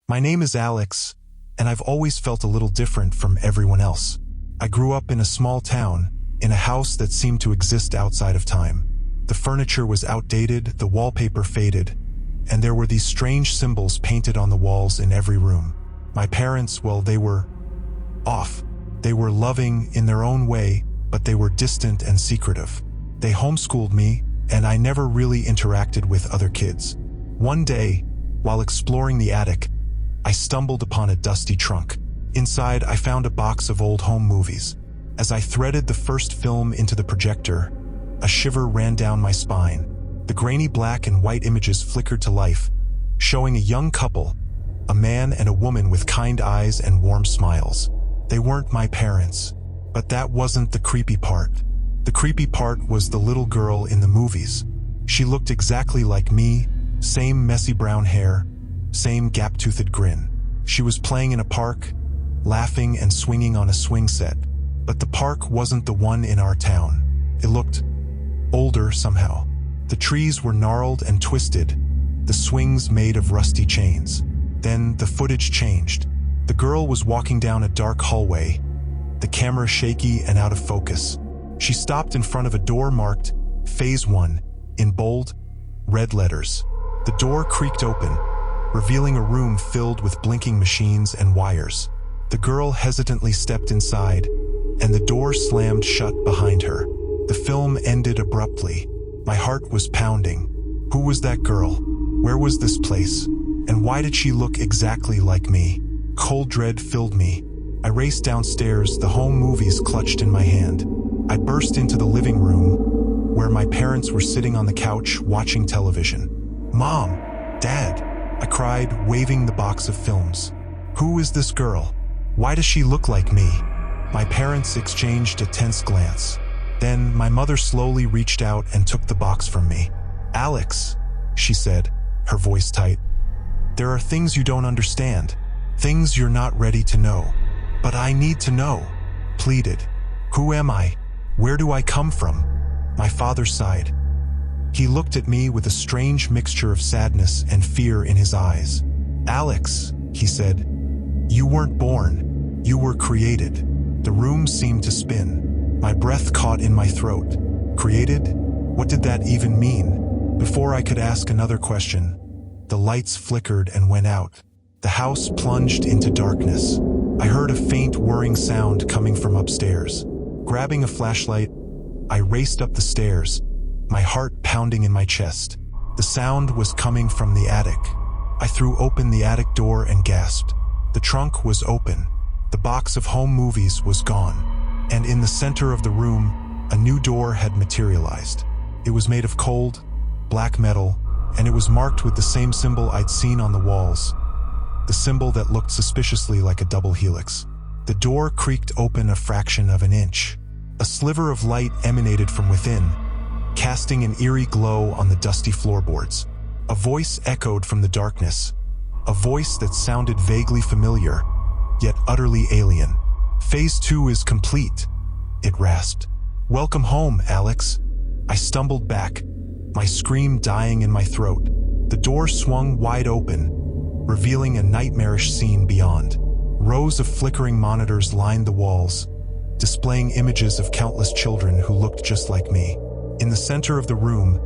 My name is Alex, and I've always felt a little different from everyone else. I grew up in a small town, in a house that seemed to exist outside of time. The furniture was outdated, the wallpaper faded, and there were these strange symbols painted on the walls in every room. My parents, well, they were off. They were loving in their own way, but they were distant and secretive. They homeschooled me, and I never really interacted with other kids. One day, while exploring the attic, I stumbled upon a dusty trunk. Inside, I found a box of old home movies. As I threaded the first film into the projector, a shiver ran down my spine. The grainy black and white images flickered to life, showing a young couple, a man and a woman with kind eyes and warm smiles. They weren't my parents, but that wasn't the creepy part. The creepy part was the little girl in the movies. She looked exactly like me, same messy brown hair, same gap-toothed grin. She was playing in a park, laughing and swinging on a swing set. But the park wasn't the one in our town. It looked older somehow. The trees were gnarled and twisted, the swings made of rusty chains. Then the footage changed. The girl was walking down a dark hallway, the camera shaky and out of focus. She stopped in front of a door marked Phase 1 in bold, red letters. The door creaked open, revealing a room filled with blinking machines and wires. The girl hesitantly stepped inside, and the door slammed shut behind her. The film ended abruptly. My heart was pounding. Who was that girl? Where was this place? And why did she look exactly like me? Cold dread filled me. I raced downstairs, the home movies clutched in my hand. I burst into the living room, where my parents were sitting on the couch watching television. "Mom! Dad!" I cried, waving the box of films. "Who is this girl? Why does she look like me?" My parents exchanged a tense glance. Then my mother slowly reached out and took the box from me. "Alex," she said, her voice tight, "there are things you don't understand, things you're not ready to know. But I need to know," pleaded. "Who am I? Where do I come from?" My father sighed. He looked at me with a strange mixture of sadness and fear in his eyes. "Alex," he said, "you weren't born, you were created." The room seemed to spin. My breath caught in my throat. Created? What did that even mean? Before I could ask another question, the lights flickered and went out. The house plunged into darkness. I heard a faint whirring sound coming from upstairs. Grabbing a flashlight, I raced up the stairs, my heart pounding in my chest. The sound was coming from the attic. I threw open the attic door and gasped. The trunk was open. The box of home movies was gone. And in the center of the room, a new door had materialized. It was made of cold, black metal, and it was marked with the same symbol I'd seen on the walls. The symbol that looked suspiciously like a double helix. The door creaked open a fraction of an inch. A sliver of light emanated from within, casting an eerie glow on the dusty floorboards. A voice echoed from the darkness, a voice that sounded vaguely familiar, yet utterly alien. "Phase 2 is complete," it rasped. "Welcome home, Alex." I stumbled back, my scream dying in my throat. The door swung wide open, revealing a nightmarish scene beyond. Rows of flickering monitors lined the walls, displaying images of countless children who looked just like me. In the center of the room,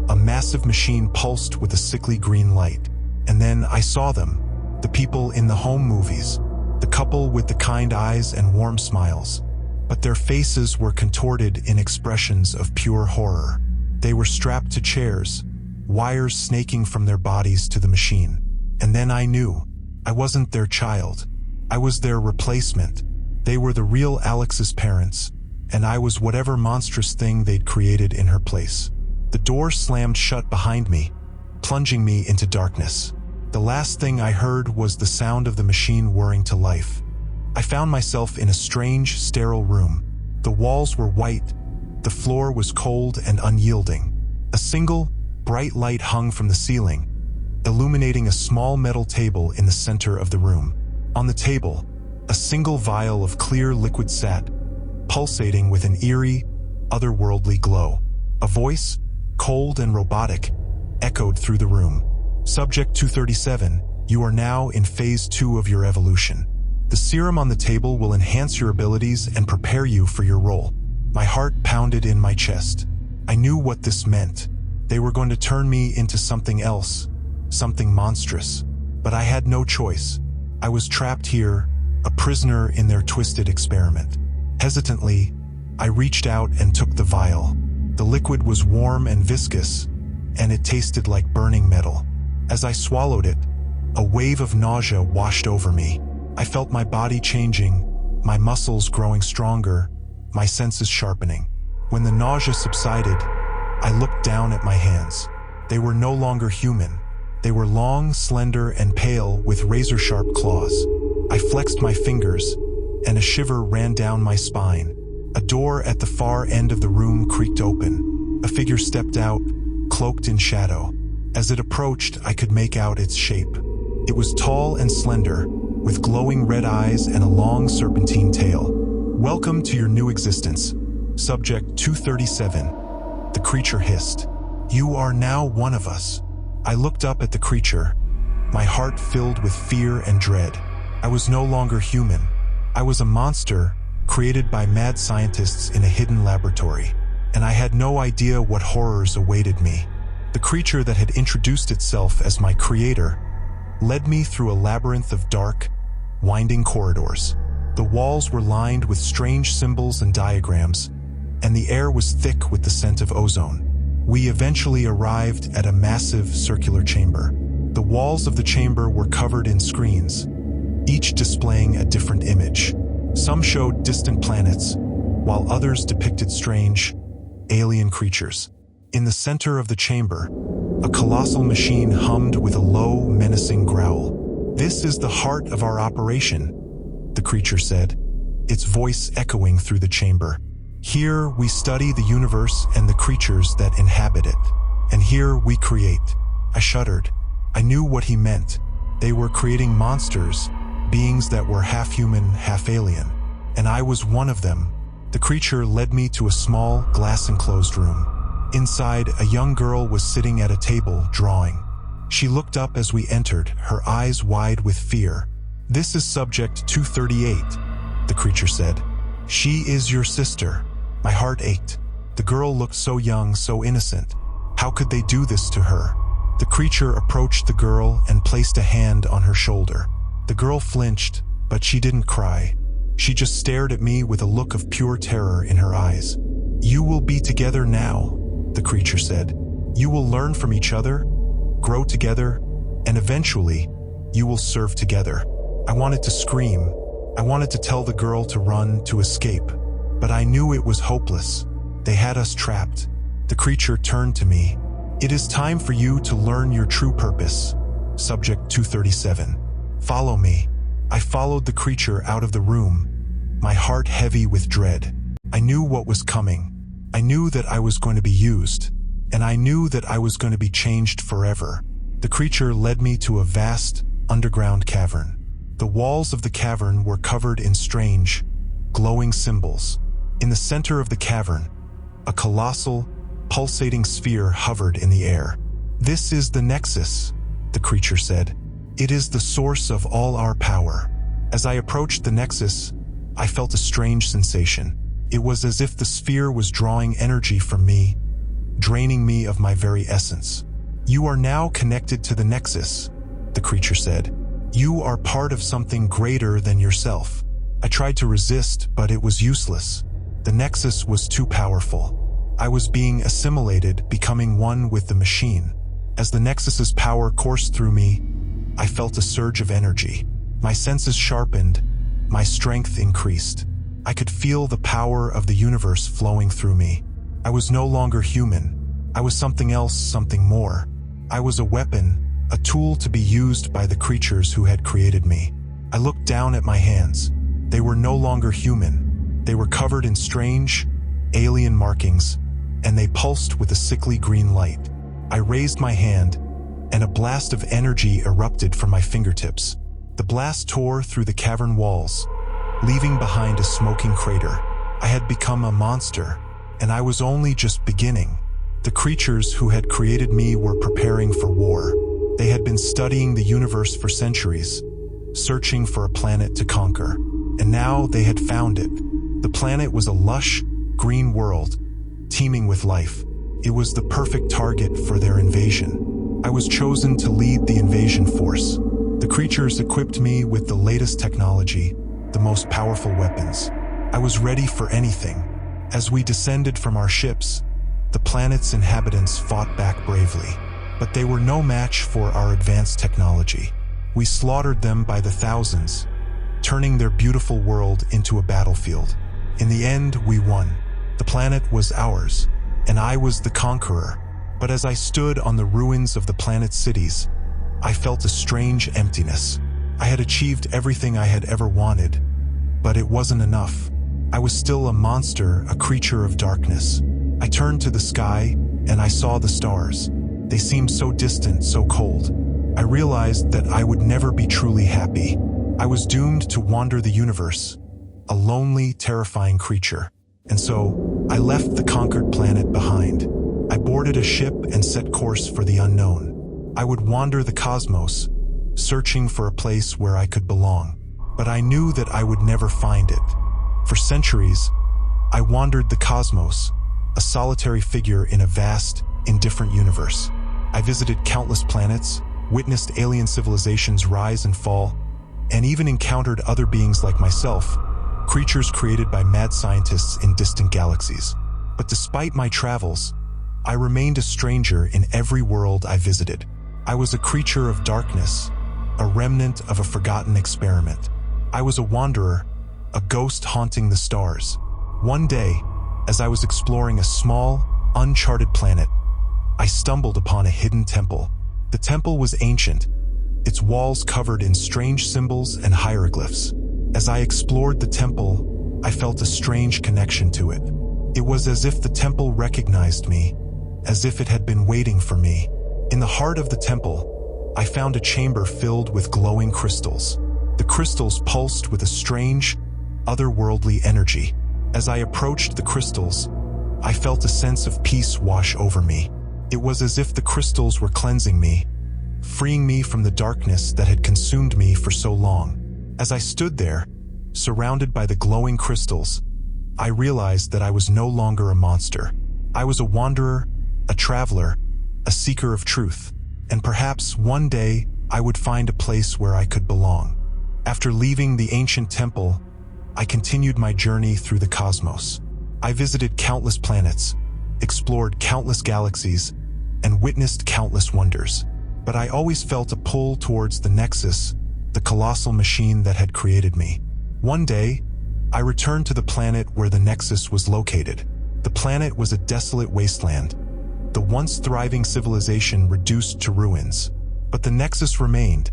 a massive machine pulsed with a sickly green light. And then I saw them, the people in the home movies, the couple with the kind eyes and warm smiles. But their faces were contorted in expressions of pure horror. They were strapped to chairs, wires snaking from their bodies to the machine. And then I knew. I wasn't their child. I was their replacement. They were the real Alex's parents, and I was whatever monstrous thing they'd created in her place. The door slammed shut behind me, plunging me into darkness. The last thing I heard was the sound of the machine whirring to life. I found myself in a strange, sterile room. The walls were white, the floor was cold and unyielding. A single, bright light hung from the ceiling, illuminating a small metal table in the center of the room. On the table, a single vial of clear liquid sat, pulsating with an eerie, otherworldly glow. A voice, cold and robotic, echoed through the room. "Subject 237, You are now in phase 2 of your evolution. The serum on the table will enhance your abilities and prepare you for your role. My heart pounded in my chest. I knew what this meant. They were going to turn me into something else, something monstrous. But I had no choice. I was trapped here, a prisoner in their twisted experiment. Hesitantly, I reached out and took the vial. The liquid was warm and viscous, and it tasted like burning metal. As I swallowed it, a wave of nausea washed over me. I felt my body changing, my muscles growing stronger, my senses sharpening. When the nausea subsided, I looked down at my hands. They were no longer human. They were long, slender, and pale with razor-sharp claws. I flexed my fingers, and a shiver ran down my spine. A door at the far end of the room creaked open. A figure stepped out, cloaked in shadow. As it approached, I could make out its shape. It was tall and slender, with glowing red eyes and a long serpentine tail. "Welcome to your new existence. Subject 237. The creature hissed. "You are now one of us." I looked up at the creature, my heart filled with fear and dread. I was no longer human. I was a monster created by mad scientists in a hidden laboratory, and I had no idea what horrors awaited me. The creature that had introduced itself as my creator led me through a labyrinth of dark, winding corridors. The walls were lined with strange symbols and diagrams, and the air was thick with the scent of ozone. We eventually arrived at a massive circular chamber. The walls of the chamber were covered in screens, each displaying a different image. Some showed distant planets, while others depicted strange, alien creatures. In the center of the chamber, a colossal machine hummed with a low, menacing growl. "This is the heart of our operation," the creature said, its voice echoing through the chamber. "Here we study the universe and the creatures that inhabit it. And here we create." I shuddered. I knew what he meant. They were creating monsters, beings that were half human, half alien. And I was one of them. The creature led me to a small, glass-enclosed room. Inside, a young girl was sitting at a table, drawing. She looked up as we entered, her eyes wide with fear. "This is Subject 238, the creature said. "She is your sister." My heart ached. The girl looked so young, so innocent. How could they do this to her? The creature approached the girl and placed a hand on her shoulder. The girl flinched, but she didn't cry. She just stared at me with a look of pure terror in her eyes. "You will be together now," the creature said. "You will learn from each other, grow together, and eventually, you will serve together." I wanted to scream. I wanted to tell the girl to run, to escape. But I knew it was hopeless. They had us trapped. The creature turned to me. "It is time for you to learn your true purpose. Subject 237. Follow me." I followed the creature out of the room, my heart heavy with dread. I knew what was coming. I knew that I was going to be used, and I knew that I was going to be changed forever. The creature led me to a vast, underground cavern. The walls of the cavern were covered in strange, glowing symbols. In the center of the cavern, a colossal, pulsating sphere hovered in the air. "This is the Nexus," the creature said. "It is the source of all our power." As I approached the Nexus, I felt a strange sensation. It was as if the sphere was drawing energy from me, draining me of my very essence. "You are now connected to the Nexus," the creature said. "You are part of something greater than yourself." I tried to resist, but it was useless. The Nexus was too powerful. I was being assimilated, becoming one with the machine. As the Nexus's power coursed through me, I felt a surge of energy. My senses sharpened, my strength increased. I could feel the power of the universe flowing through me. I was no longer human. I was something else, something more. I was a weapon, a tool to be used by the creatures who had created me. I looked down at my hands. They were no longer human. They were covered in strange, alien markings, and they pulsed with a sickly green light. I raised my hand, and a blast of energy erupted from my fingertips. The blast tore through the cavern walls, leaving behind a smoking crater. I had become a monster, and I was only just beginning. The creatures who had created me were preparing for war. They had been studying the universe for centuries, searching for a planet to conquer. And now they had found it. The planet was a lush, green world, teeming with life. It was the perfect target for their invasion. I was chosen to lead the invasion force. The creatures equipped me with the latest technology, the most powerful weapons. I was ready for anything. As we descended from our ships, the planet's inhabitants fought back bravely. But they were no match for our advanced technology. We slaughtered them by the thousands, turning their beautiful world into a battlefield. In the end, we won. The planet was ours, and I was the conqueror. But as I stood on the ruins of the planet's cities, I felt a strange emptiness. I had achieved everything I had ever wanted, but it wasn't enough. I was still a monster, a creature of darkness. I turned to the sky, and I saw the stars. They seemed so distant, so cold. I realized that I would never be truly happy. I was doomed to wander the universe, a lonely, terrifying creature. And so, I left the conquered planet behind. I boarded a ship and set course for the unknown. I would wander the cosmos, searching for a place where I could belong. But I knew that I would never find it. For centuries, I wandered the cosmos, a solitary figure in a vast, indifferent universe. I visited countless planets, witnessed alien civilizations rise and fall, and even encountered other beings like myself, creatures created by mad scientists in distant galaxies. But despite my travels, I remained a stranger in every world I visited. I was a creature of darkness, a remnant of a forgotten experiment. I was a wanderer, a ghost haunting the stars. One day, as I was exploring a small, uncharted planet, I stumbled upon a hidden temple. The temple was ancient, its walls covered in strange symbols and hieroglyphs. As I explored the temple, I felt a strange connection to it. It was as if the temple recognized me, as if it had been waiting for me. In the heart of the temple, I found a chamber filled with glowing crystals. The crystals pulsed with a strange, otherworldly energy. As I approached the crystals, I felt a sense of peace wash over me. It was as if the crystals were cleansing me, freeing me from the darkness that had consumed me for so long. As I stood there, surrounded by the glowing crystals, I realized that I was no longer a monster. I was a wanderer, a traveler, a seeker of truth, and perhaps one day I would find a place where I could belong. After leaving the ancient temple, I continued my journey through the cosmos. I visited countless planets, explored countless galaxies, and witnessed countless wonders. But I always felt a pull towards the Nexus, the colossal machine that had created me. One day, I returned to the planet where the Nexus was located. The planet was a desolate wasteland, the once thriving civilization reduced to ruins. But the Nexus remained,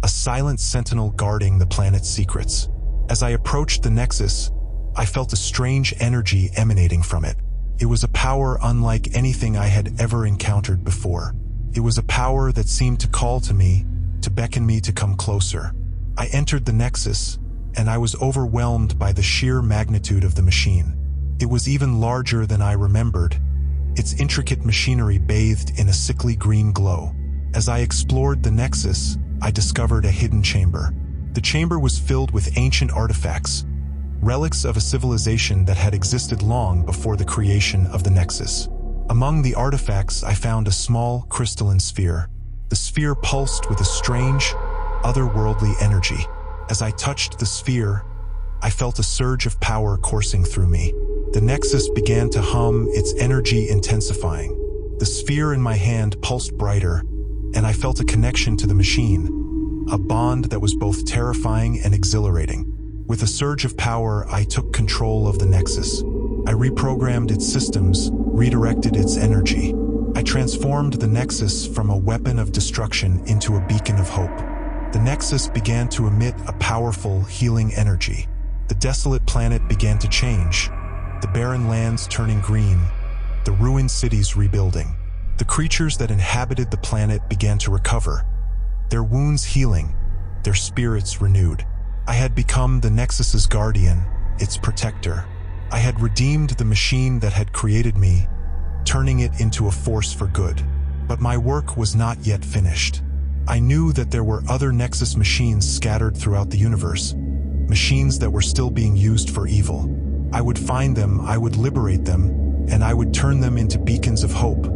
a silent sentinel guarding the planet's secrets. As I approached the Nexus, I felt a strange energy emanating from it. It was a power unlike anything I had ever encountered before. It was a power that seemed to call to me, to beckon me to come closer. I entered the Nexus, and I was overwhelmed by the sheer magnitude of the machine. It was even larger than I remembered, its intricate machinery bathed in a sickly green glow. As I explored the Nexus, I discovered a hidden chamber. The chamber was filled with ancient artifacts, relics of a civilization that had existed long before the creation of the Nexus. Among the artifacts, I found a small crystalline sphere. The sphere pulsed with a strange, otherworldly energy. As I touched the sphere, I felt a surge of power coursing through me. The Nexus began to hum, its energy intensifying. The sphere in my hand pulsed brighter, and I felt a connection to the machine, a bond that was both terrifying and exhilarating. With a surge of power, I took control of the Nexus. I reprogrammed its systems, redirected its energy. I transformed the Nexus from a weapon of destruction into a beacon of hope. The Nexus began to emit a powerful, healing energy. The desolate planet began to change, the barren lands turning green, the ruined cities rebuilding. The creatures that inhabited the planet began to recover, their wounds healing, their spirits renewed. I had become the Nexus's guardian, its protector. I had redeemed the machine that had created me, turning it into a force for good. But my work was not yet finished. I knew that there were other Nexus machines scattered throughout the universe, machines that were still being used for evil. I would find them, I would liberate them, and I would turn them into beacons of hope,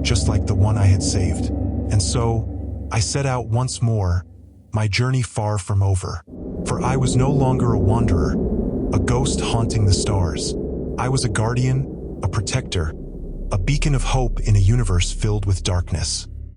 just like the one I had saved. And so, I set out once more, my journey far from over. For I was no longer a wanderer, a ghost haunting the stars. I was a guardian, a protector, a beacon of hope in a universe filled with darkness.